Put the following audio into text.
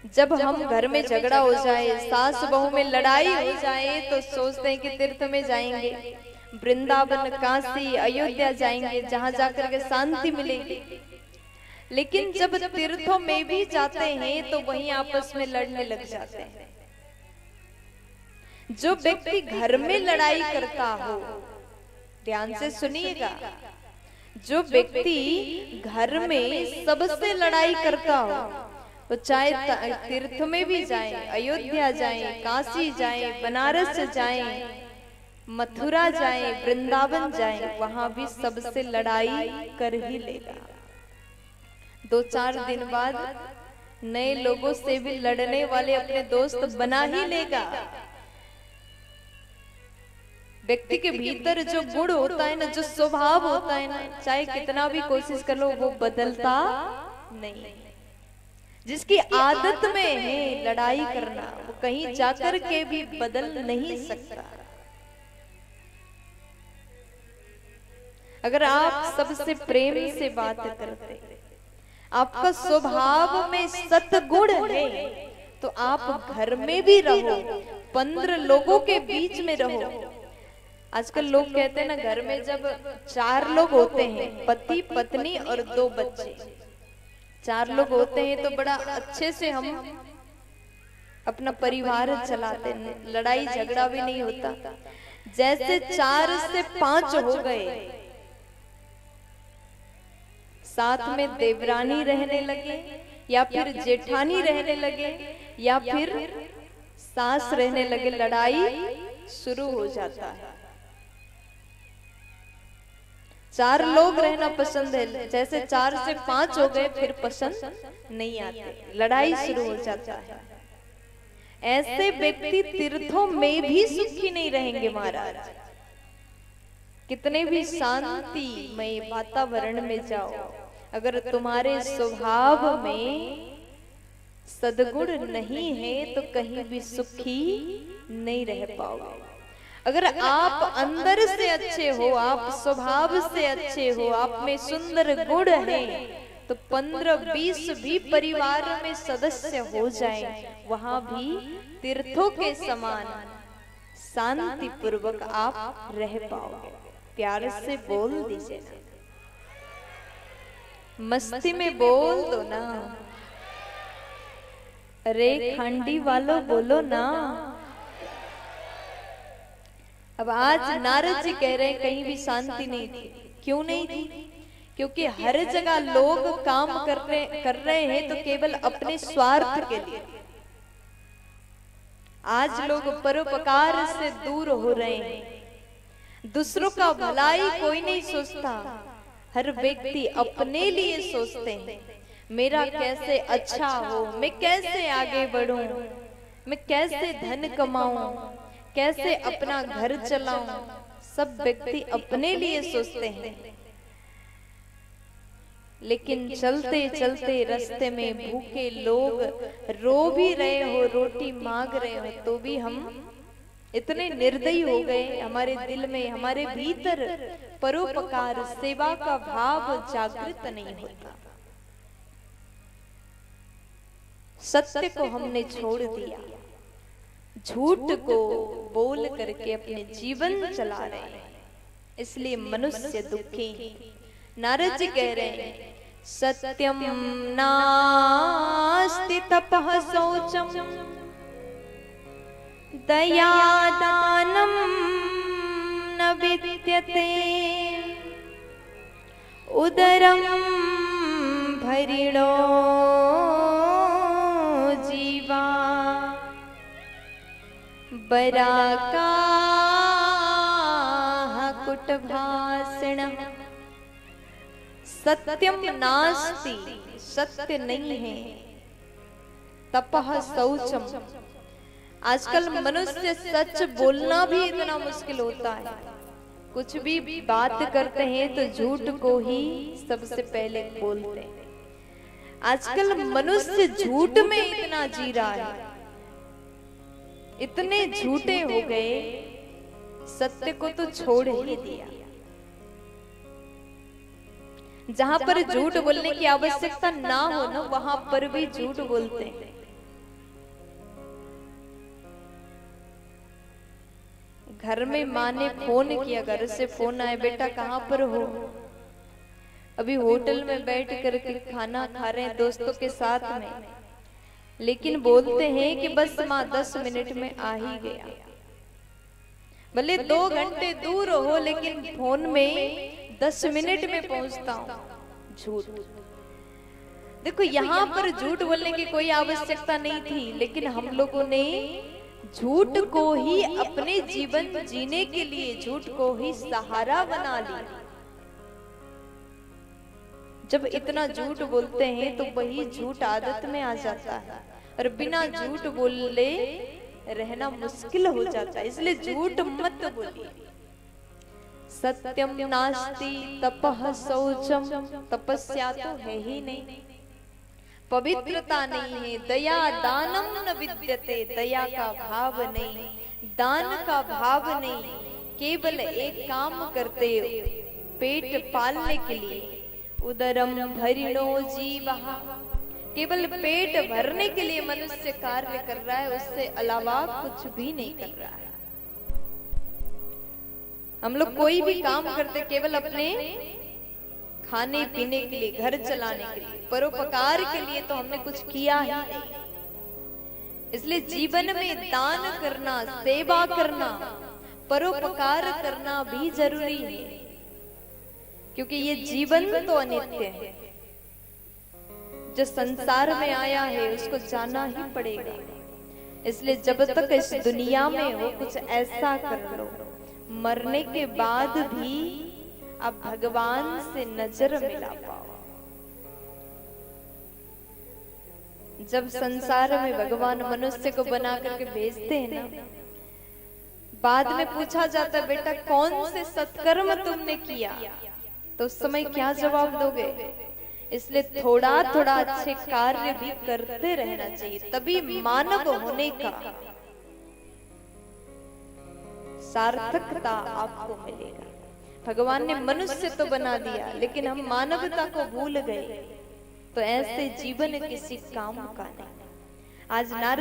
जब हम घर में झगड़ा हो जाए, सास बहू में लड़ाई हो जाए, तो सोचते हैं कि तीर्थ में जाएंगे, वृंदावन, काशी, अयोध्या जाएंगे, जहां जाकर के शांति मिलेगी। लेकिन जब तीर्थों में भी जाते हैं तो वहीं आपस में लड़ने लग जाते हैं। जो व्यक्ति घर में लड़ाई करता हो, ध्यान से सुनिएगा, जो व्यक्ति घर में सबसे लड़ाई करता हो, तो चाहे तीर्थ में भी जाए, अयोध्या जाए, काशी जाए, बनारस जाए, मथुरा जाए, वृंदावन जाए, वहां भी सबसे लड़ाई कर ही लेगा। 2-4 दिन बाद नए लोगों से भी लड़ने वाले अपने दोस्त बना ही लेगा। व्यक्ति के भीतर जो गुण होता है ना, जो स्वभाव होता है ना, चाहे कितना भी कोशिश कर लो वो बदलता नहीं। जिसकी आदत में है लड़ाई करना, वो कहीं जाकर के भी बदल नहीं सकता। अगर आप सबसे प्रेम से बात करते, आपका स्वभाव में सद्गुण है, तो आप घर में भी रहो, 15 लोगों के बीच में रहो। आजकल लोग कहते हैं ना, घर में जब 4 लोग होते हैं, पति पत्नी और 2 बच्चे, 4 लोग होते हैं तो बड़ा अच्छे से हम अपना परिवार चलाते हैं, लड़ाई झगड़ा भी नहीं होता। जैसे 4 से 5 हो गए, साथ में देवरानी रहने लगे, या फिर जेठानी रहने लगे, या फिर सास रहने लगे, लड़ाई शुरू हो जाता है। 4 लोग रहना पसंद है, जैसे 4 से 5 हो गए फिर पसंद नहीं आते, लड़ाई शुरू हो जाता है। ऐसे व्यक्ति तीर्थों में भी सुखी नहीं रहेंगे महाराज। कितने भी शांतिमय वातावरण में जाओ, अगर तुम्हारे स्वभाव में सद्गुण नहीं है तो कहीं भी सुखी नहीं रह पाओगे। अगर आप अंदर से अच्छे हो, आप स्वभाव से अच्छे हो, आप में सुंदर गुण है, तो 15-20 भी परिवार में सदस्य हो जाए, वहां भी तीर्थों के समान शांति पूर्वक आप रह पाओगे। प्यार से बोल दीजिए ना, मस्ती में बोल दो ना, अरे खंडी वालों बोलो ना। अब आज नारद जी कह रहे हैं कहीं भी शांति नहीं थी। क्यों नहीं थी? क्योंकि हर जगह लोग काम कर रहे हैं तो केवल अपने स्वार्थ के लिए। आज लोग परोपकार से दूर हो रहे हैं, दूसरों का भलाई कोई नहीं सोचता, हर व्यक्ति अपने लिए सोचते हैं, मेरा कैसे अच्छा हो, मैं कैसे आगे बढ़ूं, मैं कैसे धन कमाऊं, कैसे अपना घर चलाऊं। सब व्यक्ति अपने लिए सोचते हैं, लेकिन चलते चलते रास्ते में भूखे लोग रो भी रहे हो, रोटी मांग रहे हो, तो भी हम इतने निर्दयी हो गए, हमारे दिल में, हमारे भीतर परोपकार सेवा का भाव जागृत नहीं होता। सत्य को हमने छोड़ दिया, झूठ को बोल करके अपने जीवन चला रहे हैं, इसलिए मनुष्य दुखी है। नारद जी कह रहे हैं, सत्यम नास्ति तपः शौचम दया दानम न विद्यते उदरम भरिणो जीवा बराका कुटभाषण। सत्यम नास्ति, सत्य नहीं है, तपः शौचम। आजकल मनुष्य सच बोलना भी इतना मुश्किल होता है, कुछ भी बात करते हैं तो झूठ को ही सबसे पहले बोलते हैं। आजकल मनुष्य झूठ में इतना जी रहा है, इतने झूठे हो गए, सत्य को तो छोड़ ही दिया। जहां पर झूठ बोलने की आवश्यकता ना हो ना, वहां पर भी झूठ बोलते हैं। घर में माँ ने फोन किया, घर से फोन आए, बेटा कहाँ पर हो? अभी होटल में बैठ करके खाना खा रहे हैं दोस्तों के साथ में, लेकिन बोलते हैं कि बस माँ 10 मिनट में आ ही गया। भले 2 घंटे दूर हो, लेकिन फोन में 10 मिनट में पहुंचता हूं। झूठ। देखो यहाँ पर झूठ बोलने की कोई आवश्यकता नहीं थी, लेकिन हम लोगों ने झूठ को ही अपने जीवन जीने के लिए, झूठ को ही सहारा बना लिया। जब इतना झूठ बोलते हैं तो वही झूठ आदत में आ जाता है, और बिना झूठ बोले रहना मुश्किल हो जाता है। इसलिए झूठ मत बोलिए। सत्यम नास्ति तपः शौचम, तपस्या तो है ही नहीं, पवित्रता नहीं है। दया दानम न विद्यते, दया का भाव नहीं, दान का भाव नहीं। केवल एक काम करते पेट पालने के लिए, उदरम भरिणो जीवः, केवल पेट भरने के लिए मनुष्य कार्य कर रहा है, उससे अलावा कुछ भी नहीं कर रहा है। हम लोग कोई भी काम करते केवल अपने खाने पीने के लिए, घर चलाने के लिए, परोपकार के लिए तो हमने कुछ किया ही नहीं। इसलिए जीवन में दान करना, सेवा करना, परोपकार करना भी जरूरी है, क्योंकि ये जीवन तो अनित्य है। जो संसार में आया है उसको जाना ही पड़ेगा। इसलिए जब तक इस दुनिया में हो कुछ ऐसा कर लो, मरने के बाद भी आप भगवान से नजर मिला पाओ। जब संसार में भगवान मनुष्य को बना करके भेजते हैं ना, बाद में पूछा जाता है बेटा कौन से सत्कर्म तुमने किया, तो उस समय क्या जवाब दोगे? इसलिए थोड़ा थोड़ा अच्छे कार्य भी करते रहना चाहिए, तभी मानव होने का सार्थकता आपको मिलेगा। भगवान ने मनुष्य तो बना दिया, लेकिन हम मानवता को भूल गए, तो ऐसे जीवन किसी काम का नहीं। आज नारद